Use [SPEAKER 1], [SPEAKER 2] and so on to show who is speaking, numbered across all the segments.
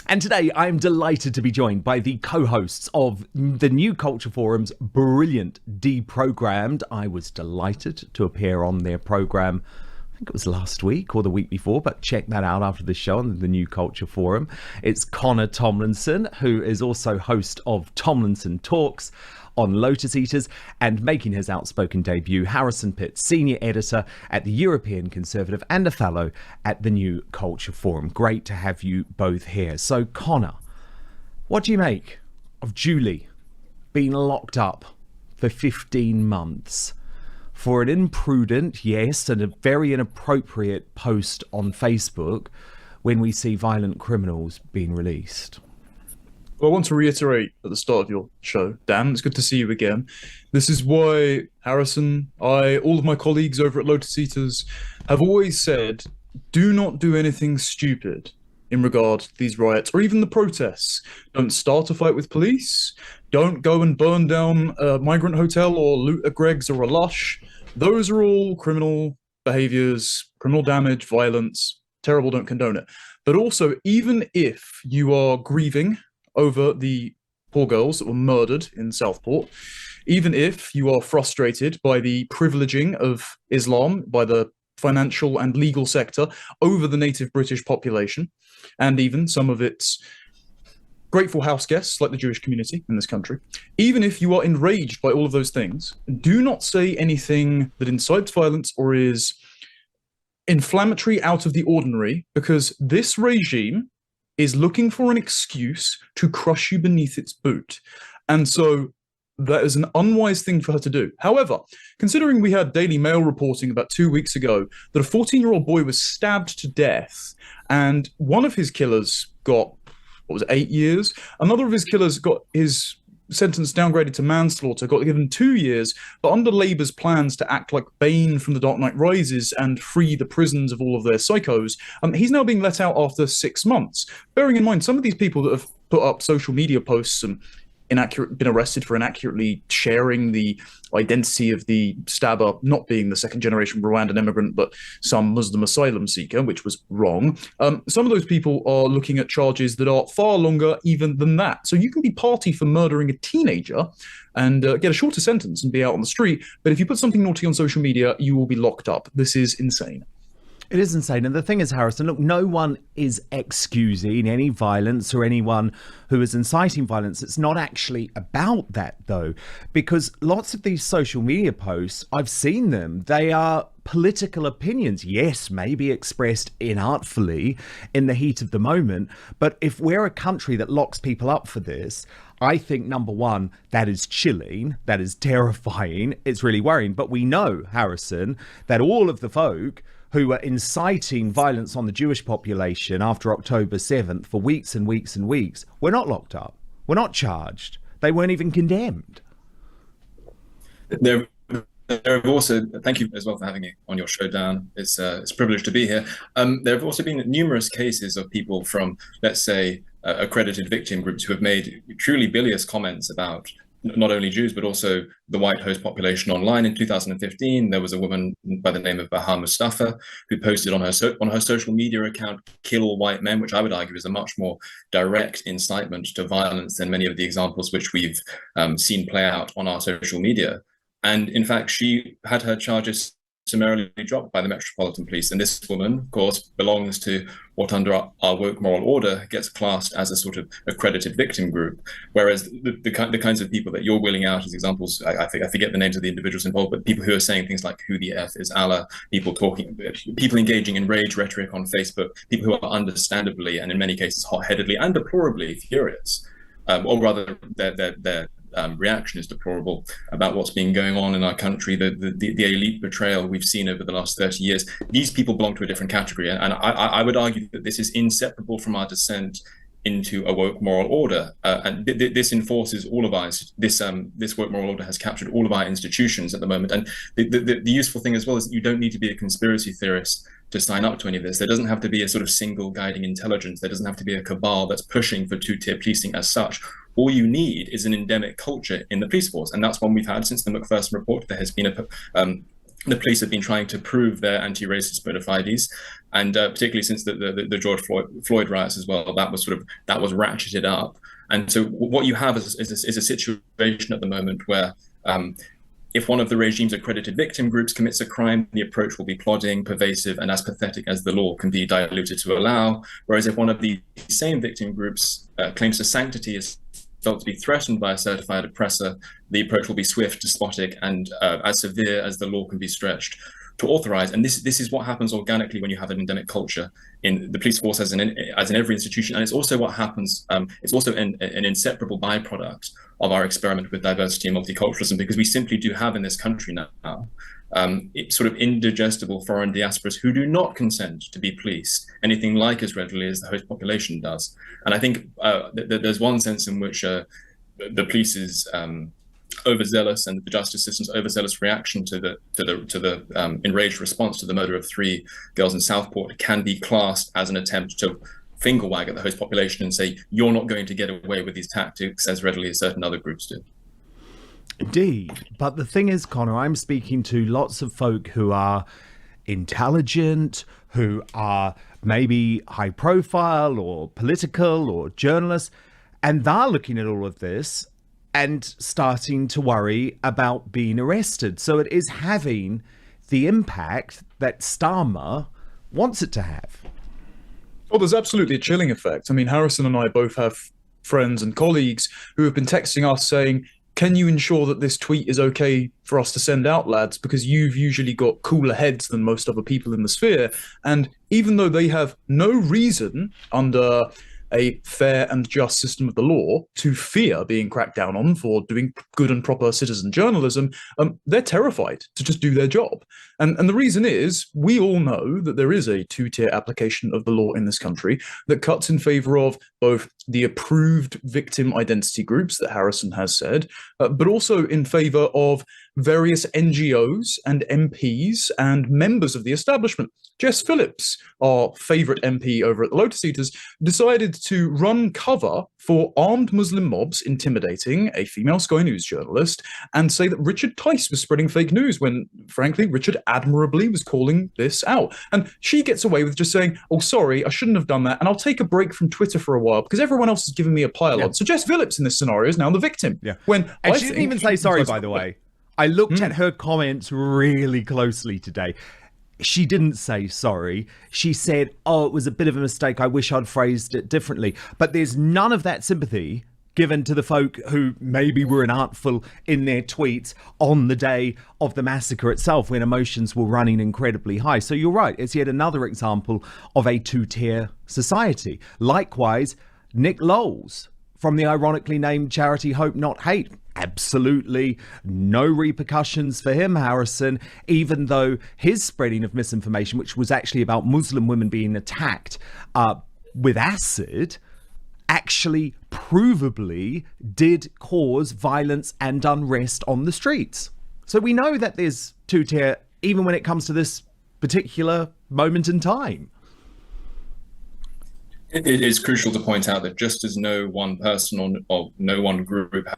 [SPEAKER 1] And today I'm delighted to be joined by the co-hosts of the New Culture Forum's brilliant Deprogrammed. I was delighted to appear on their program. I think it was last week or the week before, but check that out after the show on the New Culture Forum. It's Connor Tomlinson, who is also host of Tomlinson Talks on Lotus Eaters, and making his outspoken debut, Harrison Pitt, senior editor at the European Conservative and a fellow at the New Culture Forum. Great to have you both here. So, Connor, what do you make of Julie being locked up for 15 months for an imprudent, yes, and a very inappropriate post on Facebook when we see violent criminals being released?
[SPEAKER 2] Well, I want to reiterate at the start of your show, Dan, it's good to see you again. This is why Harrison, all of my colleagues over at Lotus Eaters have always said, do not do anything stupid in regard to these riots or even the protests. Don't start a fight with police. Don't go and burn down a migrant hotel or loot a Greggs or a Lush. Those are all criminal behaviors, criminal damage, violence. Terrible, don't condone it. But also, even if you are grieving over the poor girls that were murdered in Southport, even if you are frustrated by the privileging of Islam by the financial and legal sector over the native British population, and even some of its grateful house guests like the Jewish community in this country, even if you are enraged by all of those things, do not say anything that incites violence or is inflammatory out of the ordinary, because this regime is looking for an excuse to crush you beneath its boot. And so that is an unwise thing for her to do. However, considering we had Daily Mail reporting about 2 weeks ago that a 14-year-old boy was stabbed to death, and one of his killers got, 8 years? Another of his killers got his sentence downgraded to manslaughter, got given 2 years, but under Labour's plans to act like Bane from The Dark Knight Rises and free the prisons of all of their psychos, he's now being let out after 6 months. Bearing in mind, some of these people that have put up social media posts and been arrested for inaccurately sharing the identity of the stabber not being the second-generation Rwandan immigrant, but some Muslim asylum seeker, which was wrong. Some of those people are looking at charges that are far longer even than that. So you can be party for murdering a teenager and get a shorter sentence and be out on the street. But if you put something naughty on social media, you will be locked up. This is insane.
[SPEAKER 1] It is insane. And the thing is, Harrison, look, no one is excusing any violence or anyone who is inciting violence. It's not actually about that, though, because lots of these social media posts, I've seen them. They are political opinions, yes, maybe expressed inartfully in the heat of the moment. But if we're a country that locks people up for this, I think, number one, that is chilling, that is terrifying, it's really worrying. But we know, Harrison, that all of the folk who were inciting violence on the Jewish population after October 7th for weeks and weeks and weeks were not locked up, were not charged. They weren't even condemned.
[SPEAKER 3] There have also, thank you as well for having me on your show, Dan. It's a privilege to be here. There have also been numerous cases of people from, let's say, accredited victim groups who have made truly bilious comments about not only Jews, but also the white host population online. In 2015, there was a woman by the name of Bahar Mustafa who posted on her social media account, "Kill all white men," which I would argue is a much more direct incitement to violence than many of the examples which we've seen play out on our social media. And in fact, she had her charges summarily dropped by the Metropolitan Police. And this woman, of course, belongs to what under our woke moral order gets classed as a sort of accredited victim group. Whereas the kinds of people that you're wheeling out as examples, I forget the names of the individuals involved, but people who are saying things like, "Who the F is Allah?" People engaging in rage rhetoric on Facebook, people who are understandably and in many cases hot-headedly and deplorably furious, or rather their reaction is deplorable about what's been going on in our country, the elite betrayal we've seen over the last 30 years. These people belong to a different category. And I would argue that this is inseparable from our descent into a woke moral order. And this enforces all of our, this woke moral order has captured all of our institutions at the moment. And the useful thing as well is that you don't need to be a conspiracy theorist to sign up to any of this. There doesn't have to be a sort of single guiding intelligence. There doesn't have to be a cabal that's pushing for two-tier policing as such. All you need is an endemic culture in the police force. And that's one we've had since the Macpherson report. There has been the police have been trying to prove their anti-racist bona fides. And particularly since the George Floyd riots as well, that was ratcheted up. And so what you have is a situation at the moment where if one of the regime's accredited victim groups commits a crime, the approach will be plodding, pervasive, and as pathetic as the law can be diluted to allow. Whereas if one of the same victim groups claims to sanctity is felt to be threatened by a certified oppressor, the approach will be swift, despotic, and as severe as the law can be stretched to authorize. And this is what happens organically when you have an endemic culture in the police force, as in every institution. And it's also what happens, it's also an inseparable byproduct of our experiment with diversity and multiculturalism, because we simply do have in this country now sort of indigestible foreign diasporas who do not consent to be policed anything like as readily as the host population does. And I think there's one sense in which the police's overzealous and the justice system's overzealous reaction to the enraged response to the murder of 3 girls in Southport can be classed as an attempt to finger wag at the host population and say, you're not going to get away with these tactics as readily as certain other groups do.
[SPEAKER 1] Indeed. But the thing is, Connor, I'm speaking to lots of folk who are intelligent, who are maybe high profile or political or journalists, and they're looking at all of this and starting to worry about being arrested. So it is having the impact that Starmer wants it to have.
[SPEAKER 2] Well, there's absolutely a chilling effect. I mean, Harrison and I both have friends and colleagues who have been texting us saying, can you ensure that this tweet is okay for us to send out, lads? Because you've usually got cooler heads than most other people in the sphere. And even though they have no reason under a fair and just system of the law to fear being cracked down on for doing good and proper citizen journalism, they're terrified to just do their job. And the reason is, we all know that there is a two-tier application of the law in this country that cuts in favor of both the approved victim identity groups that Harrison has said, but also in favor of various NGOs and MPs and members of the establishment. Jess Phillips, our favourite MP over at the Lotus Eaters, decided to run cover for armed Muslim mobs intimidating a female Sky News journalist and say that Richard Tice was spreading fake news when, frankly, Richard admirably was calling this out. And she gets away with just saying, oh, sorry, I shouldn't have done that, and I'll take a break from Twitter for a while because everyone else is giving me a pile on. So Jess Phillips in this scenario is now the victim.
[SPEAKER 1] Yeah.
[SPEAKER 2] And
[SPEAKER 1] she didn't even say sorry, by the way. I looked at her comments really closely today. She didn't say sorry. She said, oh, it was a bit of a mistake. I wish I'd phrased it differently. But there's none of that sympathy given to the folk who maybe were inartful in their tweets on the day of the massacre itself, when emotions were running incredibly high. So you're right. It's yet another example of a two-tier society. Likewise, Nick Lowles from the ironically named charity Hope Not Hate. Absolutely no repercussions for him, Harrison, even though his spreading of misinformation, which was actually about Muslim women being attacked with acid, actually provably did cause violence and unrest on the streets. So we know that there's two-tier even when it comes to this particular moment in time.
[SPEAKER 3] It is crucial to point out that just as no one person or no one group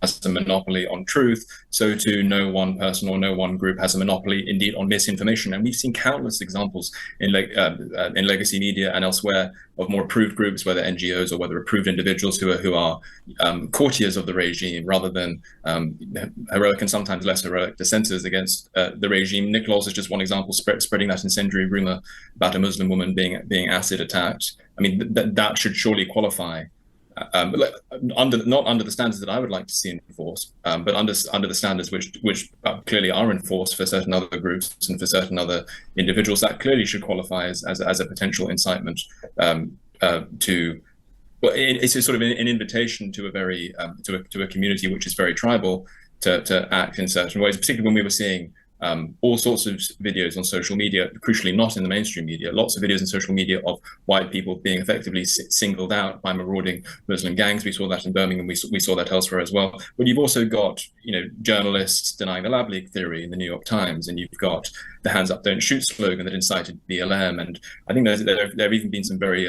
[SPEAKER 3] has a monopoly on truth, so too no one person or no one group has a monopoly indeed on misinformation. And we've seen countless examples in legacy media and elsewhere of more approved groups, whether NGOs or whether approved individuals who are courtiers of the regime rather than heroic and sometimes less heroic dissenters against the regime. Nick Lowles is just one example, spreading that incendiary rumor about a Muslim woman being acid attacked. I mean, that should surely qualify. Not under the standards that I would like to see enforced, but under the standards which clearly are enforced for certain other groups and for certain other individuals, that clearly should qualify as a potential incitement to. Well, it's a sort of an invitation to a very to a community which is very tribal to act in certain ways, particularly when we were seeing all sorts of videos on social media, crucially not in the mainstream media, lots of videos in social media of white people being effectively singled out by marauding Muslim gangs. We saw that in Birmingham. We saw that elsewhere as well. But you've also got, journalists denying the lab leak theory in the New York Times, and you've got the "Hands Up, Don't Shoot" slogan that incited BLM. And I think there have even been some very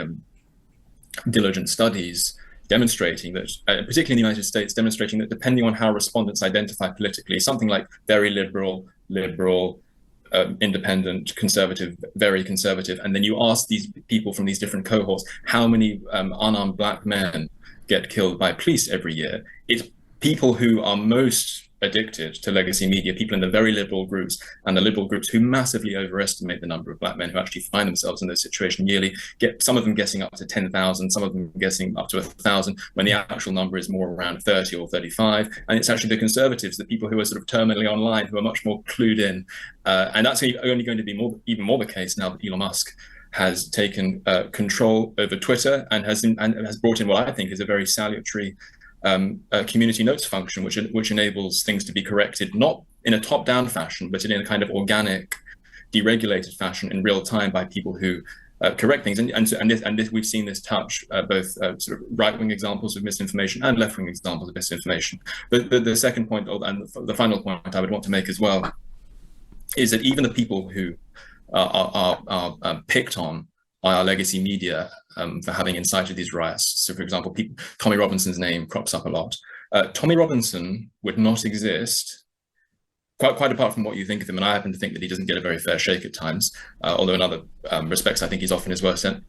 [SPEAKER 3] diligent studies demonstrating that, particularly in the United States, demonstrating that depending on how respondents identify politically, something like very liberal, independent, conservative, very conservative, and then you ask these people from these different cohorts how many unarmed black men get killed by police every year. It's people who are most addicted to legacy media, people in the very liberal groups and the liberal groups who massively overestimate the number of black men who actually find themselves in this situation yearly, get some of them guessing up to 10,000, some of them guessing up to 1,000, when the actual number is more around 30 or 35. And it's actually the conservatives, the people who are sort of terminally online, who are much more clued in. And that's only going to be even more the case now that Elon Musk has taken control over Twitter and has brought in what I think is a very salutary community notes function, which enables things to be corrected, not in a top-down fashion, but in a kind of organic, deregulated fashion in real time by people who correct things. And we've seen this touch both sort of right-wing examples of misinformation and left-wing examples of misinformation. But the second point, and the final point I would want to make as well, is that even the people who are picked on by our legacy media for having incited these riots. So, for example, Tommy Robinson's name crops up a lot. Tommy Robinson would not exist, quite apart from what you think of him, and I happen to think that he doesn't get a very fair shake at times, although in other respects I think he's often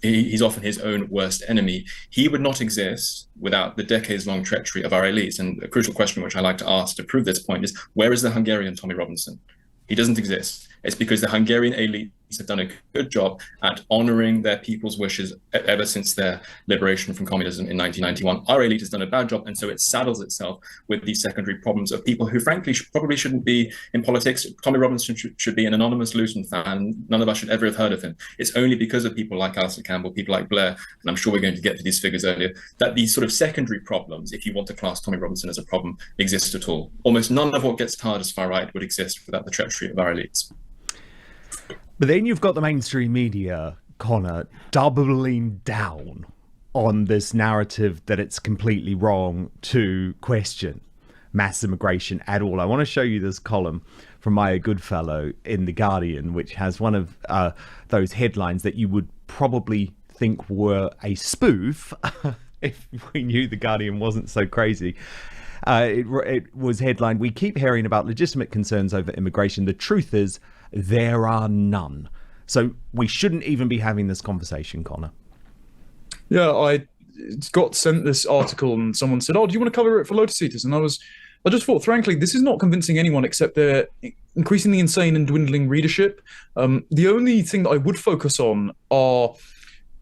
[SPEAKER 3] he's often his own worst enemy. He would not exist without the decades-long treachery of our elites. And a crucial question which I like to ask to prove this point is, where is the Hungarian Tommy Robinson? He doesn't exist. It's because the Hungarian elites have done a good job at honoring their people's wishes ever since their liberation from communism in 1991. Our elite has done a bad job, and so it saddles itself with these secondary problems of people who, frankly, probably shouldn't be in politics. Tommy Robinson should be an anonymous Luton fan. None of us should ever have heard of him. It's only because of people like Alistair Campbell, people like Blair, and I'm sure we're going to get to these figures earlier, that these sort of secondary problems, if you want to class Tommy Robinson as a problem, exist at all. Almost none of what gets tarred as far right would exist without the treachery of our elites.
[SPEAKER 1] But then you've got the mainstream media, Connor, doubling down on this narrative that it's completely wrong to question mass immigration at all. I want to show you this column from Maya Goodfellow in The Guardian, which has one of those headlines that you would probably think were a spoof if we knew The Guardian wasn't so crazy. It was headlined, "We keep hearing about legitimate concerns over immigration. The truth is, there are none." So we shouldn't even be having this conversation, Connor.
[SPEAKER 2] Yeah, I got sent this article and someone said, "Oh, do you want to cover it for Lotus Eaters?" And I just thought, frankly, this is not convincing anyone except their increasingly insane and dwindling readership. The only thing that I would focus on are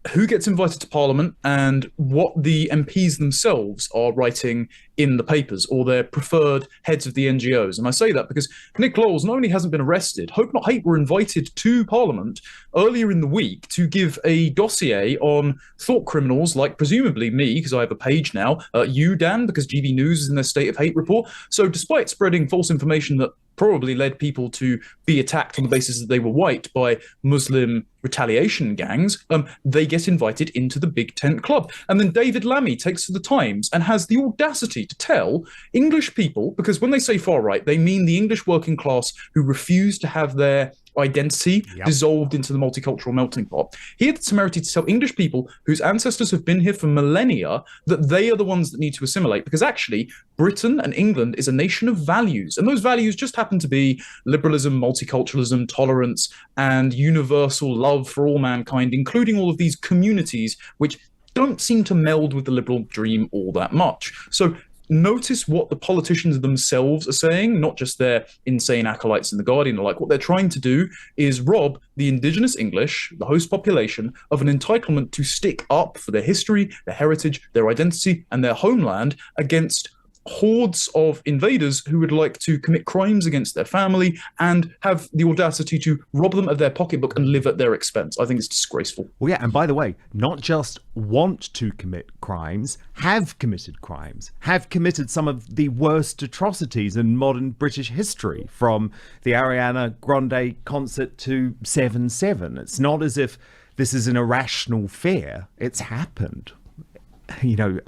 [SPEAKER 2] who gets invited to Parliament and what the MPs themselves are writing in the papers, or their preferred heads of the NGOs. And I say that because Nick Lowles not only hasn't been arrested, Hope Not Hate were invited to Parliament earlier in the week to give a dossier on thought criminals like presumably me, because I have a page now, you, Dan, because GB News is in their State of Hate report. So despite spreading false information that probably led people to be attacked on the basis that they were white by Muslim retaliation gangs, they get invited into the Big Tent Club. And then David Lammy takes to the Times and has the audacity to tell English people, because when they say far right, they mean the English working class who refuse to have their identity dissolved into the multicultural melting pot. He had the temerity to tell English people whose ancestors have been here for millennia that they are the ones that need to assimilate, because actually Britain and England is a nation of values, and those values just happen to be liberalism, multiculturalism, tolerance, and universal love for all mankind, including all of these communities which don't seem to meld with the liberal dream all that much. So notice what the politicians themselves are saying, not just their insane acolytes in The Guardian. Like, what they're trying to do is rob the indigenous English, the host population, of an entitlement to stick up for their history, their heritage, their identity, and their homeland against hordes of invaders who would like to commit crimes against their family and have the audacity to rob them of their pocketbook and live at their expense. I think it's disgraceful.
[SPEAKER 1] Well, yeah, and by the way, not just want to commit crimes, have committed crimes, have committed some of the worst atrocities in modern British history, from the Ariana Grande concert to 7/7. It's not as if this is an irrational fear. It's happened. You know,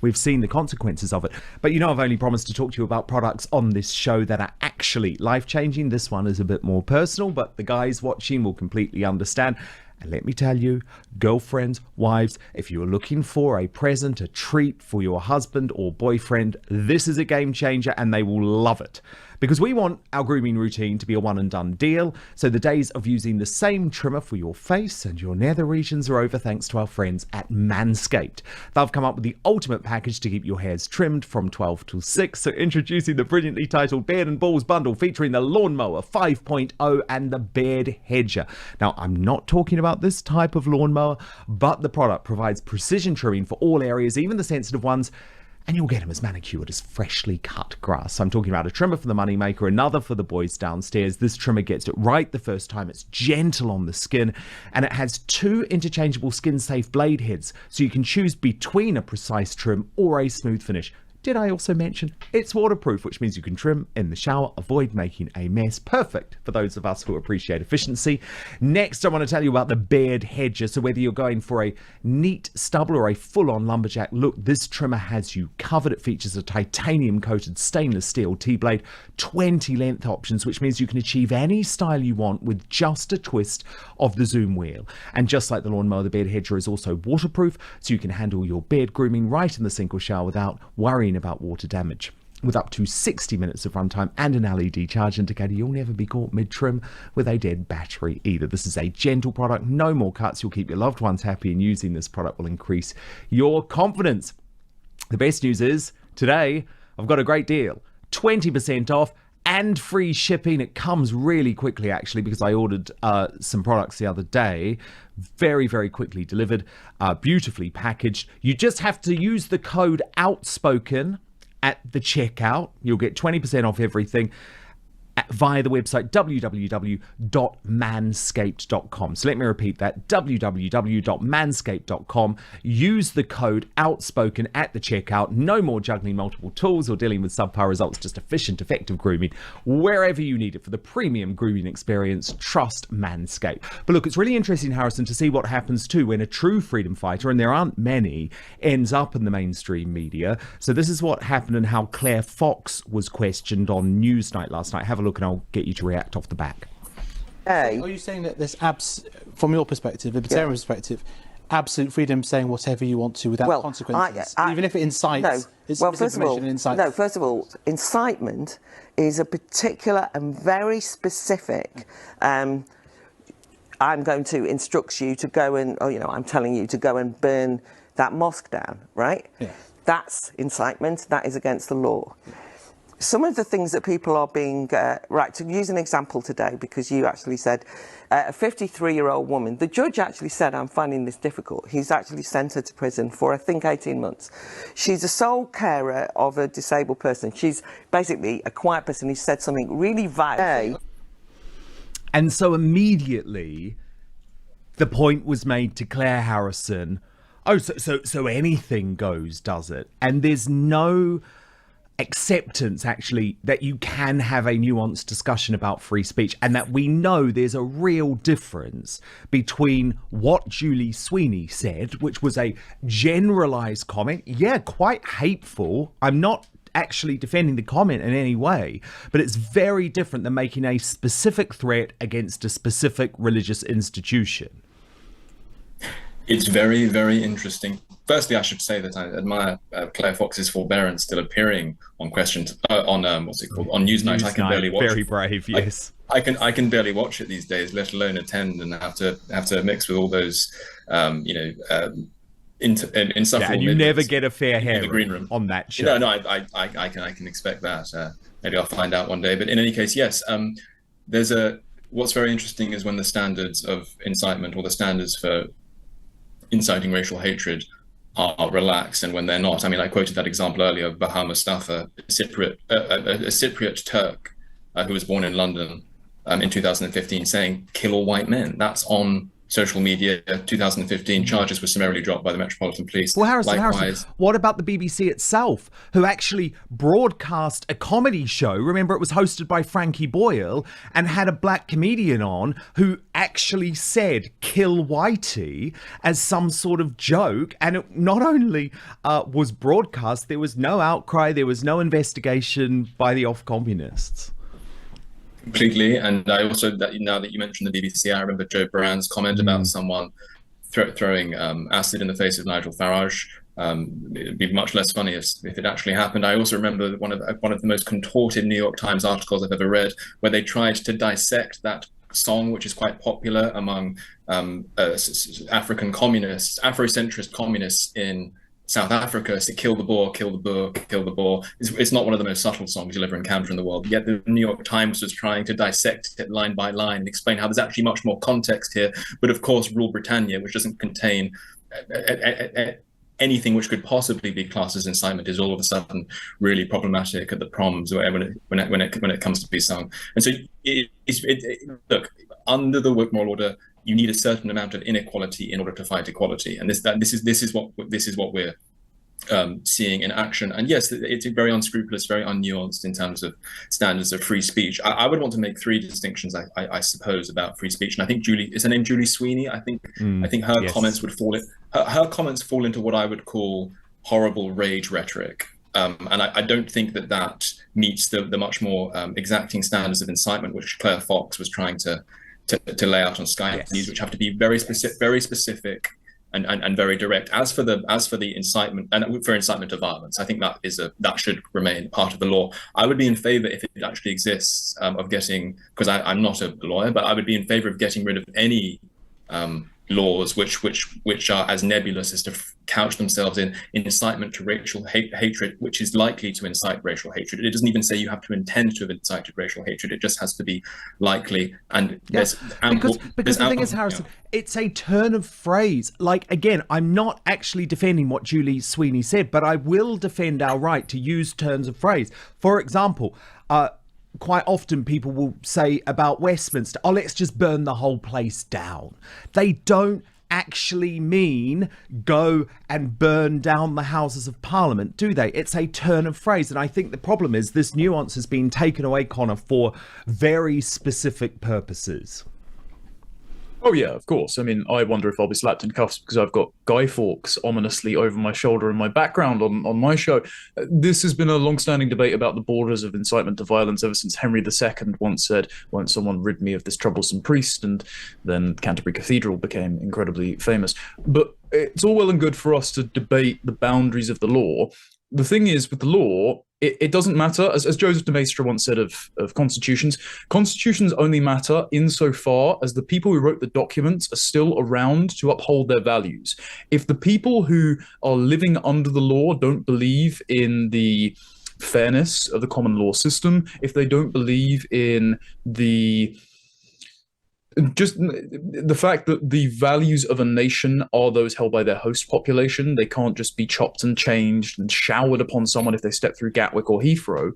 [SPEAKER 1] we've seen the consequences of it. But you know, I've only promised to talk to you about products on this show that are actually life-changing. This one is a bit more personal, but the guys watching will completely understand. And let me tell you, girlfriends, wives, if you're looking for a present, a treat for your husband or boyfriend, this is a game changer and they will love it. Because we want our grooming routine to be a one and done deal. So the days of using the same trimmer for your face and your nether regions are over thanks to our friends at Manscaped. They've come up with the ultimate package to keep your hairs trimmed from 12 till 6. So introducing the brilliantly titled Beard and Balls bundle featuring the Lawnmower 5.0 and the Beard Hedger. Now, I'm not talking about this type of lawnmower, but the product provides precision trimming for all areas, even the sensitive ones. And you'll get them as manicured as freshly cut grass. I'm talking about a trimmer for the moneymaker, another for the boys downstairs. This trimmer gets it right the first time. It's gentle on the skin, and it has 2 interchangeable skin-safe blade heads, so you can choose between a precise trim or a smooth finish. Did I also mention it's waterproof, which means you can trim in the shower, avoid making a mess. Perfect for those of us who appreciate efficiency. Next, I want to tell you about the Beard Hedger. So whether you're going for a neat stubble or a full-on lumberjack look, this trimmer has you covered. It features a titanium-coated stainless steel T-blade, 20 length options, which means you can achieve any style you want with just a twist of the zoom wheel. And just like the lawnmower, the Beard Hedger is also waterproof, so you can handle your beard grooming right in the sink or shower without worrying about water damage. With up to 60 minutes of runtime and an LED charge indicator, you'll never be caught mid-trim with a dead battery either. This is a gentle product, no more cuts. You'll keep your loved ones happy, and using this product will increase your confidence. The best news is, today, I've got a great deal. 20% off and free shipping. It comes really quickly, actually, because I ordered some products the other day. Very, very quickly delivered, beautifully packaged. You just have to use the code OUTSPOKEN at the checkout. You'll get 20% off everything via the website www.manscaped.com. So let me repeat that, www.manscaped.com. Use the code OUTSPOKEN at the checkout. No more juggling multiple tools or dealing with subpar results, just efficient, effective grooming wherever you need it for the premium grooming experience. Trust Manscaped. But look, it's really interesting, Harrison, to see what happens too when a true freedom fighter, and there aren't many, ends up in the mainstream media. So this is what happened and how CLA Fox was questioned on Newsnight last night. Have a look and I'll get you to react off the back.
[SPEAKER 4] Hey. Are you saying that there's from your perspective, libertarian perspective, absolute freedom saying whatever you want to without consequences, even if it incites? First of all, incitement is a particular and very specific. I'm going to instruct you to go and, I'm telling you to go and burn that mosque down, right? Yeah. That's incitement. That is against the law. Some of the things that people are being, right, to use an example today, because you actually said a 53-year-old woman, the judge actually said, I'm finding this difficult. He's actually sent her to prison for, I think, 18 months. She's a sole carer of a disabled person. She's basically a quiet person who said something really vile.
[SPEAKER 1] And so immediately the point was made to Claire Harrison, oh, so anything goes, does it? And there's no acceptance, actually, that you can have a nuanced discussion about free speech, and that we know there's a real difference between what Julie Sweeney said, which was a generalized comment, quite hateful. I'm not actually defending the comment in any way, but it's very different than making a specific threat against a specific religious institution.
[SPEAKER 3] It's very, very interesting. Firstly, I should say that I admire Claire Fox's forbearance still appearing on questions on Newsnight. I can barely watch.
[SPEAKER 1] Very brave, yes.
[SPEAKER 3] I can barely watch it these days, let alone attend, and have to mix with all those, insufferable.
[SPEAKER 1] And you never get a fair hair
[SPEAKER 3] in the green room
[SPEAKER 1] on that show.
[SPEAKER 3] No, I can expect that. Maybe I'll find out one day. But in any case, yes. What's very interesting is when the standards of incitement or the standards for inciting racial hatred are relaxed, and when they're not. I mean, I quoted that example earlier of Bahar Mustafa, a Cypriot Turk who was born in London in 2015, saying "kill all white men." That's on social media. 2015 charges were summarily dropped by the Metropolitan Police.
[SPEAKER 1] Well, Harrison, what about the BBC itself, who actually broadcast a comedy show? Remember, it was hosted by Frankie Boyle and had a black comedian on who actually said "kill Whitey" as some sort of joke, and it not only was broadcast, there was no outcry, there was no investigation by the off-communists.
[SPEAKER 3] Completely. And I also, now that you mentioned the BBC, I remember Joe Brand's comment about someone throwing acid in the face of Nigel Farage. It'd be much less funny if it actually happened. I also remember one of the most contorted New York Times articles I've ever read, where they tried to dissect that song, which is quite popular among African communists, Afrocentrist communists in South Africa, to kill the Boer, kill the Boer, kill the Boer. It's not one of the most subtle songs you'll ever encounter in the world. Yet the New York Times was trying to dissect it line by line and explain how there's actually much more context here. But of course, Rule Britannia, which doesn't contain anything which could possibly be classed as incitement, is all of a sudden really problematic at the proms when it comes to be sung. And so, look, under the woke moral order, you need a certain amount of inequality in order to fight equality, and this is what we're seeing in action. And yes, it's very unscrupulous, very unnuanced in terms of standards of free speech. I would want to make three distinctions, I suppose, about free speech. And I think is her name Julie Sweeney? I think her
[SPEAKER 1] yes.
[SPEAKER 3] comments would her comments fall into what I would call horrible rage rhetoric. And I don't think that meets the much more exacting standards of incitement, which Claire Fox was trying to lay out on Sky News, which have to be very specific and very direct. As for the incitement and for incitement to violence, I think that should remain part of the law. I would be in favor, if it actually exists, of getting, because I'm not a lawyer, but I would be in favor of getting rid of any laws which are as nebulous as to couch themselves in incitement to racial hatred, which is likely to incite racial hatred. It doesn't even say you have to intend to have incited racial hatred. It just has to be likely. And there's ample,
[SPEAKER 1] because the thing is, Harrison, it's a turn of phrase. Like, again, I'm not actually defending what Julie Sweeney said, but I will defend our right to use turns of phrase. For example, quite often people will say about Westminster, oh, let's just burn the whole place down. They don't actually mean go and burn down the Houses of Parliament, do they? It's a turn of phrase. And I think the problem is this nuance has been taken away, Connor, for very specific purposes.
[SPEAKER 2] Oh, yeah, of course. I mean, I wonder if I'll be slapped in cuffs because I've got Guy Fawkes ominously over my shoulder in my background on my show. This has been a long-standing debate about the borders of incitement to violence ever since Henry II once said, won't someone rid me of this troublesome priest? And then Canterbury Cathedral became incredibly famous. But it's all well and good for us to debate the boundaries of the law. The thing is, with the law, it doesn't matter. As Joseph de Maistre once said of constitutions only matter insofar as the people who wrote the documents are still around to uphold their values. If the people who are living under the law don't believe in the fairness of the common law system, if they don't believe in just the fact that the values of a nation are those held by their host population, they can't just be chopped and changed and showered upon someone if they step through Gatwick or Heathrow.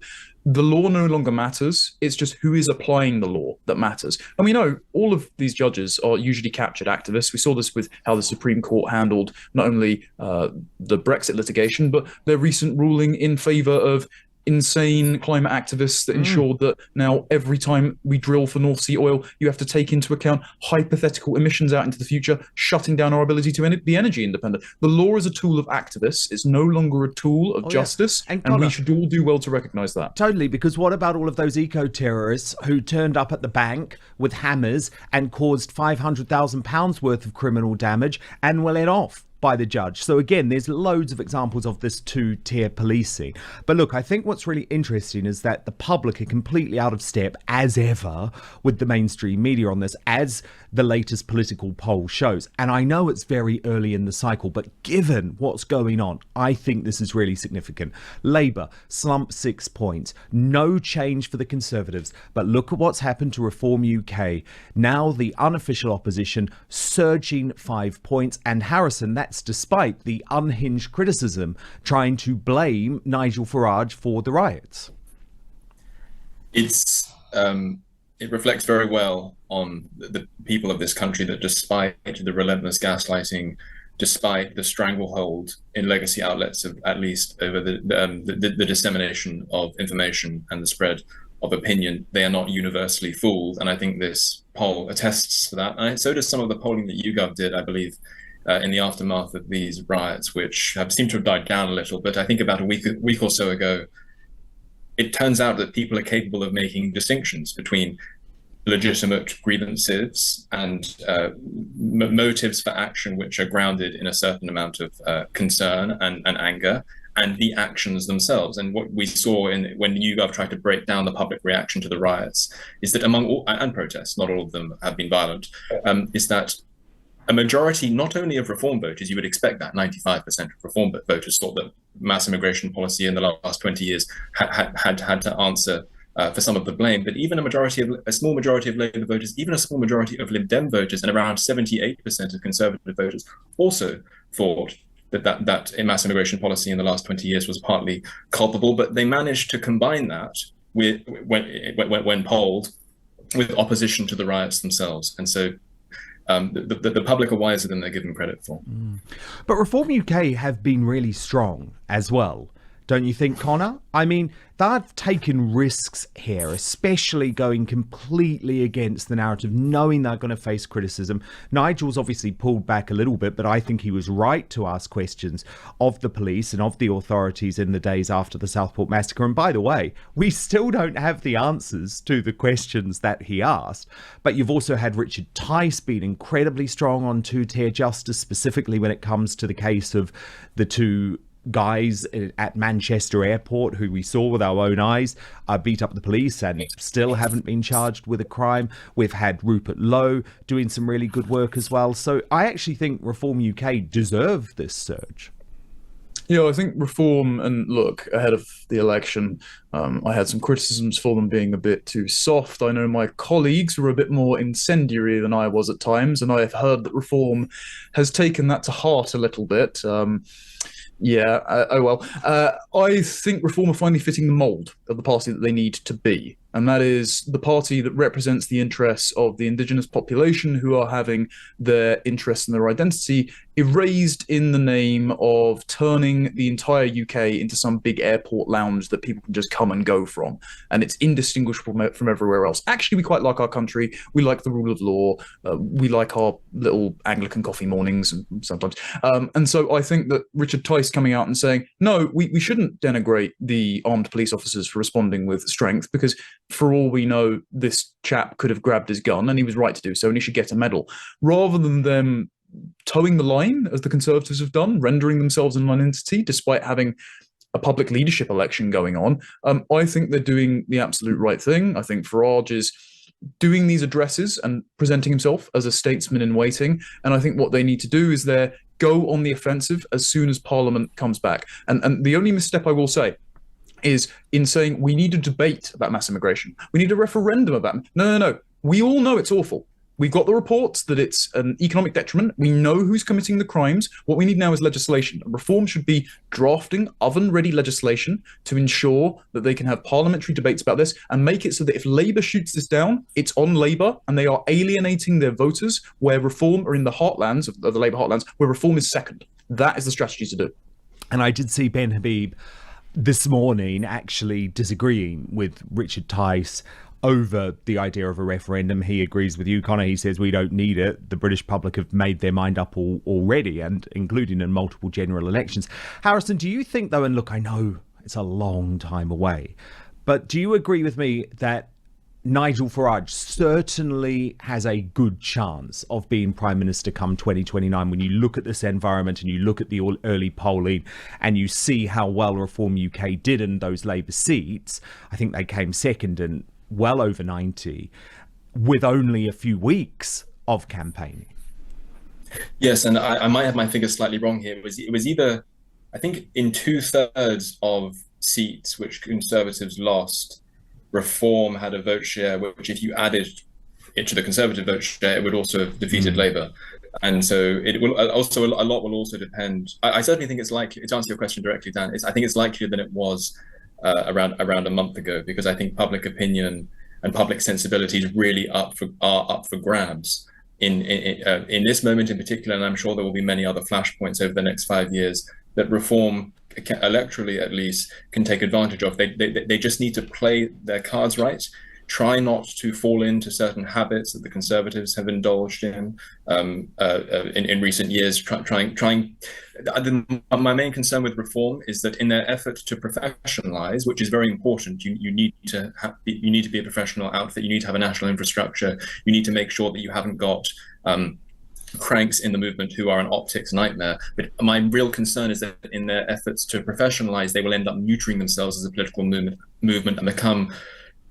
[SPEAKER 2] The law no longer matters. It's just who is applying the law that matters. And we know all of these judges are usually captured activists. We saw this with how the Supreme Court handled not only the Brexit litigation, but their recent ruling in favor of insane climate activists that ensured that now every time we drill for North Sea oil, you have to take into account hypothetical emissions out into the future, shutting down our ability to be energy independent. The law is a tool of activists. It's no longer a tool of justice. And we should all do well to recognize that.
[SPEAKER 1] Totally, because what about all of those eco-terrorists who turned up at the bank with hammers and caused £500,000 worth of criminal damage and were let off by the judge? So again, there's loads of examples of this two-tier policing. But look, I think what's really interesting is that the public are completely out of step, as ever, with the mainstream media on this, as the latest political poll shows. And I know it's very early in the cycle, but given what's going on, I think this is really significant. Labour slumped 6 points. No change for the Conservatives. But look at what's happened to Reform UK. Now the unofficial opposition surging 5 points. And Harrison, that's despite the unhinged criticism trying to blame Nigel Farage for the riots.
[SPEAKER 3] It reflects very well on the people of this country that despite the relentless gaslighting, despite the stranglehold in legacy outlets of at least over the dissemination of information and the spread of opinion, they are not universally fooled. And I think this poll attests to that. And so does some of the polling that YouGov did, I believe, in the aftermath of these riots, which have seemed to have died down a little. But I think about a week or so ago, it turns out that people are capable of making distinctions between legitimate grievances and motives for action which are grounded in a certain amount of concern and anger, and the actions themselves. And what we saw when YouGov tried to break down the public reaction to the riots is that among all, and protests, not all of them have been violent, is that a majority, not only of Reform voters, you would expect that 95% of Reform voters thought that mass immigration policy in the last 20 years had to answer for some of the blame, but even a small majority of Labour voters, even a small majority of Lib Dem voters, and around 78% of Conservative voters also thought that a mass immigration policy in the last 20 years was partly culpable. But they managed to combine that with, when polled, with opposition to the riots themselves. And so the public are wiser than they're given credit for.
[SPEAKER 1] But Reform UK have been really strong as well, don't you think, Connor? I mean, they've taken risks here, especially going completely against the narrative, knowing they're going to face criticism. Nigel's obviously pulled back a little bit, but I think he was right to ask questions of the police and of the authorities in the days after the Southport massacre. And by the way, we still don't have the answers to the questions that he asked. But you've also had Richard Tice being incredibly strong on two-tier justice, specifically when it comes to the case of the two guys at Manchester Airport who we saw with our own eyes beat up the police and still haven't been charged with a crime. We've had Rupert Lowe doing some really good work as well. So I actually think Reform UK deserve this surge.
[SPEAKER 2] Yeah, I think Reform, and look, ahead of the election, I had some criticisms for them being a bit too soft. I know my colleagues were a bit more incendiary than I was at times, and I have heard that Reform has taken that to heart a little bit. I think Reform are finally fitting the mould of the party that they need to be. And that is the party that represents the interests of the indigenous population who are having their interests and their identity erased in the name of turning the entire UK into some big airport lounge that people can just come and go from. And it's indistinguishable from everywhere else. Actually, we quite like our country. We like the rule of law. We like our little Anglican coffee mornings sometimes. And so I think that Richard Tice coming out and saying, no, we shouldn't denigrate the armed police officers for responding with strength, because for all we know, this chap could have grabbed his gun and he was right to do so, and he should get a medal. Rather than them towing the line, as the Conservatives have done, rendering themselves a non-entity despite having a public leadership election going on, I think they're doing the absolute right thing. I think Farage is doing these addresses and presenting himself as a statesman in waiting. And I think what they need to do is go on the offensive as soon as Parliament comes back. And the only misstep I will say is in saying we need a debate about mass immigration. We need a referendum about it. No. We all know it's awful. We've got the reports that it's an economic detriment. We know who's committing the crimes. What we need now is legislation. Reform should be drafting oven-ready legislation to ensure that they can have parliamentary debates about this and make it so that if Labour shoots this down, it's on Labour and they are alienating their voters, where Reform are in the heartlands, of the Labour heartlands, where Reform is second. That is the strategy to do.
[SPEAKER 1] And I did see Ben Habib this morning actually disagreeing with Richard Tice over the idea of a referendum. He agrees with you, Connor. He says we don't need it. The British public have made their mind up already, and including in multiple general elections. Harrison, do you think, though, and look, I know it's a long time away, but do you agree with me that Nigel Farage certainly has a good chance of being Prime Minister come 2029 when you look at this environment and you look at the early polling and you see how well Reform UK did in those Labour seats? I think they came second and well over 90 with only a few weeks of campaigning.
[SPEAKER 3] Yes, and I might have my figures slightly wrong here. It was either, I think, in 2/3 of seats which Conservatives lost, Reform had a vote share which, if you added it to the Conservative vote share, it would also have defeated Labour. And so it will also, a lot will also depend. I certainly think it's likely, to answer your question directly, Dan, I think it's likelier than it was around a month ago, because I think public opinion and public sensibilities really are up for grabs in this moment in particular, and I'm sure there will be many other flashpoints over the next 5 years that Reform, electorally at least, can take advantage of. They just need to play their cards right, try not to fall into certain habits that the Conservatives have indulged in recent years. My main concern with reform is that in their effort to professionalize, which is very important, you need to be a professional outfit. You need to have a national infrastructure. You need to make sure that you haven't got cranks in the movement who are an optics nightmare. But my real concern is that in their efforts to professionalize, they will end up neutering themselves as a political movement and become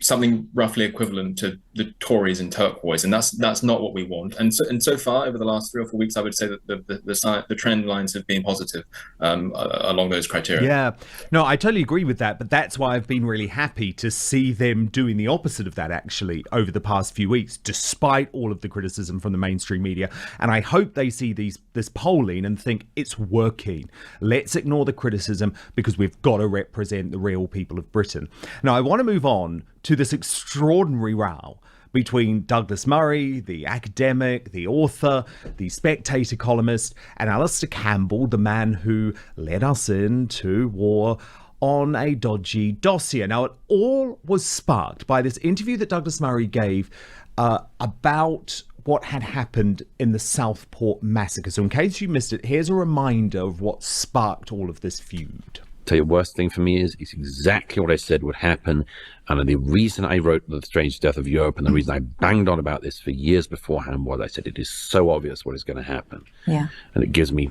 [SPEAKER 3] something roughly equivalent to the Tories in turquoise, and that's not what we want. And so far, over the last 3 or 4 weeks, I would say that the trend lines have been positive along those criteria.
[SPEAKER 1] Yeah, no, I totally agree with that. But that's why I've been really happy to see them doing the opposite of that, actually, over the past few weeks, despite all of the criticism from the mainstream media. And I hope they see this polling and think it's working. Let's ignore the criticism because we've got to represent the real people of Britain. Now, I want to move on to this extraordinary row between Douglas Murray, the academic, the author, the Spectator columnist, and Alistair Campbell, the man who led us into war on a dodgy dossier. Now, it all was sparked by this interview that Douglas Murray gave about what had happened in the Southport massacre. So in case you missed it, here's a reminder of what sparked all of this feud.
[SPEAKER 5] Tell you, the worst thing for me is it's exactly what I said would happen. And the reason I wrote The Strange Death of Europe and the reason I banged on about this for years beforehand was I said it is so obvious what is going to happen.
[SPEAKER 6] Yeah.
[SPEAKER 5] And it gives me,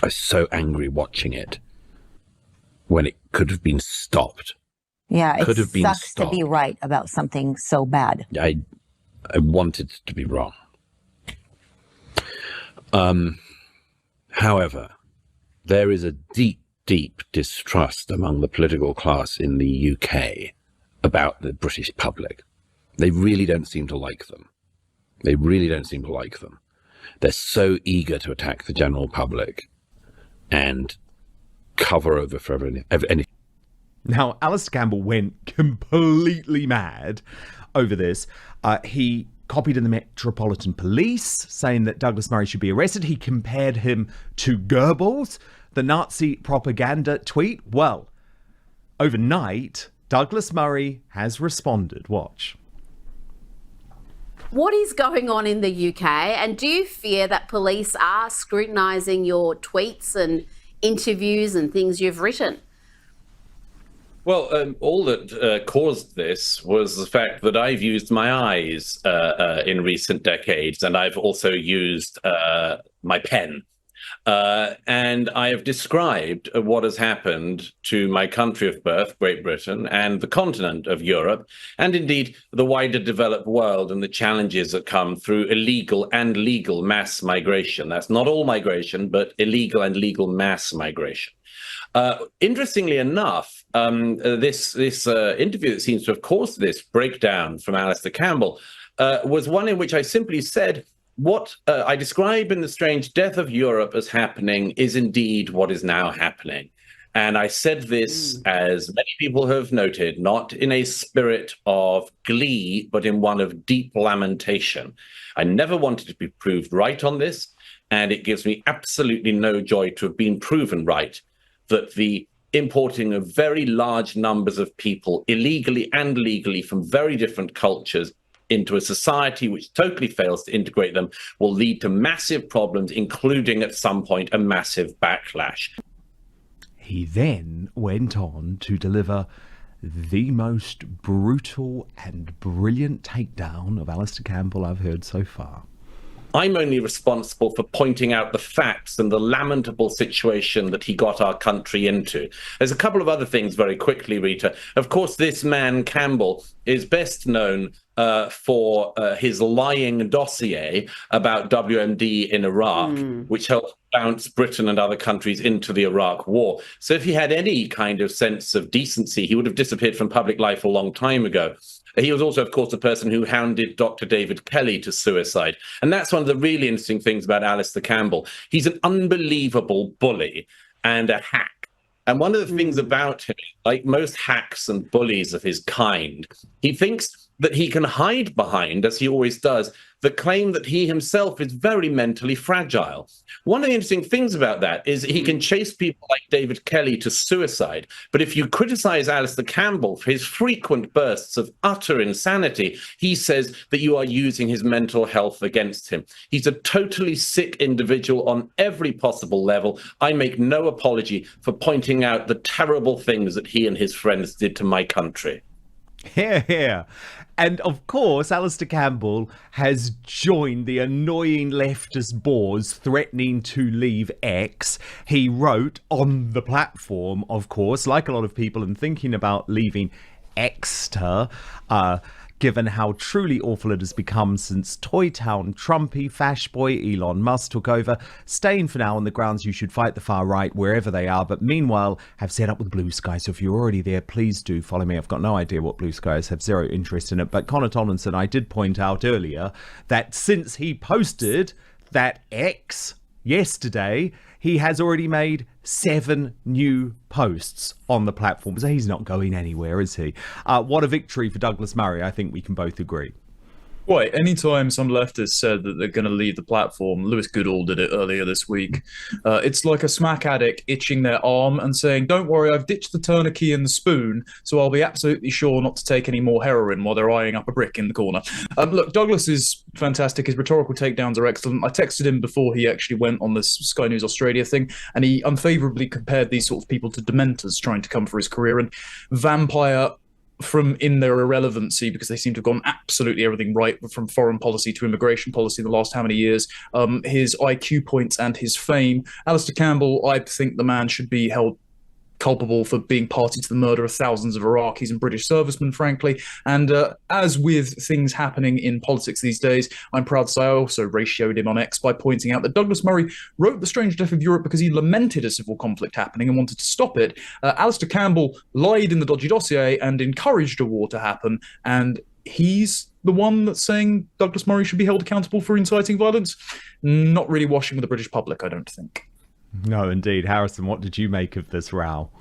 [SPEAKER 5] I was so angry watching it when it could have been stopped.
[SPEAKER 6] Yeah, it sucks
[SPEAKER 5] stopped.
[SPEAKER 6] To be right about something so bad.
[SPEAKER 5] I wanted to be wrong. However, there is a deep distrust among the political class in the UK about the British public. They really don't seem to like them. They really don't seem to like them. They're so eager to attack the general public and cover over for anything.
[SPEAKER 1] Now, Alistair Campbell went completely mad over this. He copied in the Metropolitan Police, saying that Douglas Murray should be arrested. He compared him to Goebbels, the Nazi propaganda tweet. Well, overnight, Douglas Murray has responded. Watch.
[SPEAKER 7] What is going on in the UK? And do you fear that police are scrutinising your tweets and interviews and things you've written?
[SPEAKER 8] Well, all that caused this was the fact that I've used my eyes in recent decades, and I've also used my pen. And I have described what has happened to my country of birth, Great Britain, and the continent of Europe, and indeed the wider developed world and the challenges that come through illegal and legal mass migration. That's not all migration, but illegal and legal mass migration. Interestingly enough, this interview that seems to have caused this breakdown from Alistair Campbell was one in which I simply said, what I describe in The Strange Death of Europe as happening is indeed what is now happening. And I said this, as many people have noted, not in a spirit of glee, but in one of deep lamentation. I never wanted to be proved right on this, and it gives me absolutely no joy to have been proven right, that the importing of very large numbers of people illegally and legally from very different cultures into a society which totally fails to integrate them will lead to massive problems, including at some point a massive backlash.
[SPEAKER 1] He then went on to deliver the most brutal and brilliant takedown of Alistair Campbell I've heard so far.
[SPEAKER 8] I'm only responsible for pointing out the facts and the lamentable situation that he got our country into. There's a couple of other things very quickly, Rita. Of course, this man, Campbell, is best known for his lying dossier about WMD in Iraq, which helped bounce Britain and other countries into the Iraq war. So if he had any kind of sense of decency, he would have disappeared from public life a long time ago. He was also, of course, the person who hounded Dr. David Kelly to suicide. And that's one of the really interesting things about Alistair Campbell. He's an unbelievable bully and a hack. And one of the things about him, like most hacks and bullies of his kind, he thinks that he can hide behind, as he always does, the claim that he himself is very mentally fragile. One of the interesting things about that is he can chase people like David Kelly to suicide. But if you criticize Alistair Campbell for his frequent bursts of utter insanity, he says that you are using his mental health against him. He's a totally sick individual on every possible level. I make no apology for pointing out the terrible things that he and his friends did to my country.
[SPEAKER 1] Hear, hear. And of course, Alistair Campbell has joined the annoying leftist bores threatening to leave X. He wrote on the platform, of course, like a lot of people, and thinking about leaving Xter, given how truly awful it has become since Toy Town Trumpy Fashboy Elon Musk took over, staying for now on the grounds you should fight the far right wherever they are, but meanwhile have set up with Blue Sky. So if you're already there, please do follow me. I've got no idea what Blue Sky is, have zero interest in it. But Connor Tomlinson, I did point out earlier that since he posted that X yesterday, he has already made 7 new posts on the platform. So he's not going anywhere, is he? What a victory for Douglas Murray, I think we can both agree.
[SPEAKER 2] Right, anytime some leftist said that they're going to leave the platform, Lewis Goodall did it earlier this week. It's like a smack addict itching their arm and saying, don't worry, I've ditched the tourniquet and the spoon, so I'll be absolutely sure not to take any more heroin while they're eyeing up a brick in the corner. Look, Douglas is fantastic. His rhetorical takedowns are excellent. I texted him before he actually went on this Sky News Australia thing, and he unfavorably compared these sort of people to dementors trying to come for his career, and vampire from in their irrelevancy, because they seem to have gone absolutely everything right from foreign policy to immigration policy in the last how many years, his IQ points and his fame. Alistair Campbell, I think the man should be held culpable for being party to the murder of thousands of Iraqis and British servicemen, frankly. And as with things happening in politics these days, I'm proud to say I also ratioed him on X by pointing out that Douglas Murray wrote The Strange Death of Europe because he lamented a civil conflict happening and wanted to stop it. Alistair Campbell lied in the dodgy dossier and encouraged a war to happen, and he's the one that's saying Douglas Murray should be held accountable for inciting violence. Not really washing with the British public, I don't think.
[SPEAKER 1] No, indeed. Harrison, what did you make of this row?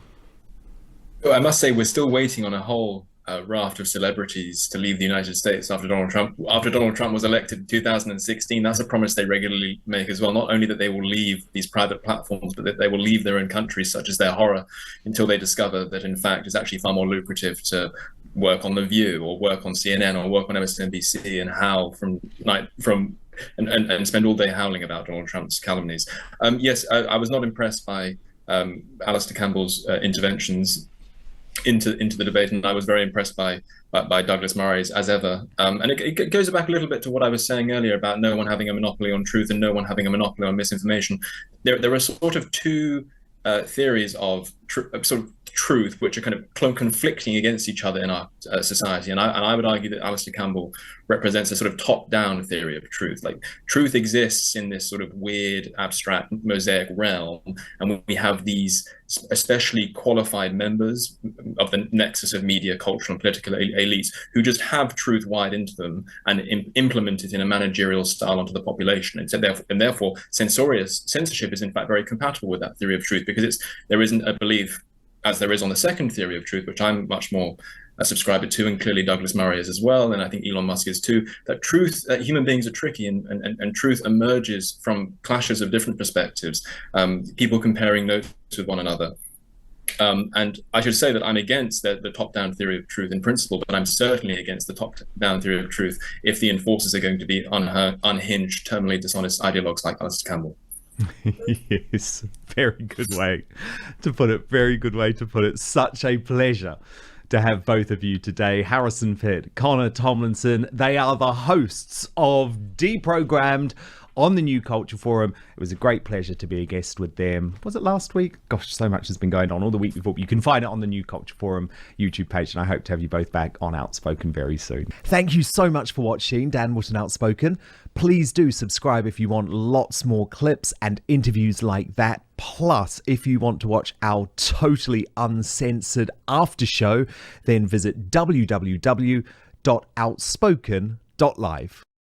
[SPEAKER 3] Well, I must say we're still waiting on a whole raft of celebrities to leave the United States after Donald Trump. After Donald Trump was elected in 2016, that's a promise they regularly make as well. Not only that they will leave these private platforms, but that they will leave their own countries, such as their horror, until they discover that, in fact, it's actually far more lucrative to work on The View or work on CNN or work on MSNBC and howl and spend all day howling about Donald Trump's calumnies. Yes, I was not impressed by Alistair Campbell's interventions into the debate, and I was very impressed by Douglas Murray's as ever. And it goes back a little bit to what I was saying earlier about no one having a monopoly on truth and no one having a monopoly on misinformation. There are sort of two theories of truth which are kind of conflicting against each other in our society, and I would argue that Alistair Campbell represents a sort of top-down theory of truth. Like, truth exists in this sort of weird, abstract, mosaic realm, and we have these especially qualified members of the nexus of media, cultural, and political elites who just have truth wired into them and implement it in a managerial style onto the population. And therefore, censorship is in fact very compatible with that theory of truth, because there isn't a belief, as there is on the second theory of truth, which I'm much more a subscriber to, and clearly Douglas Murray is as well, and I think Elon Musk is too, that human beings are tricky, and truth emerges from clashes of different perspectives, people comparing notes with one another. And I should say that I'm against the top-down theory of truth in principle, but I'm certainly against the top-down theory of truth if the enforcers are going to be unhinged, terminally dishonest ideologues like Alistair Campbell.
[SPEAKER 1] Yes, very good way to put it. Very good way to put it. Such a pleasure to have both of you today. Harrison Pitt, Connor Tomlinson, they are the hosts of Deprogrammed on the New Culture Forum. It was a great pleasure to be a guest with them. Was it last week? Gosh, so much has been going on all the week before. You can find it on the New Culture Forum YouTube page, and I hope to have you both back on Outspoken very soon. Thank you so much for watching Dan Wootton Outspoken. Please do subscribe if you want lots more clips and interviews like that. Plus, if you want to watch our totally uncensored after show, then visit www.outspoken.live.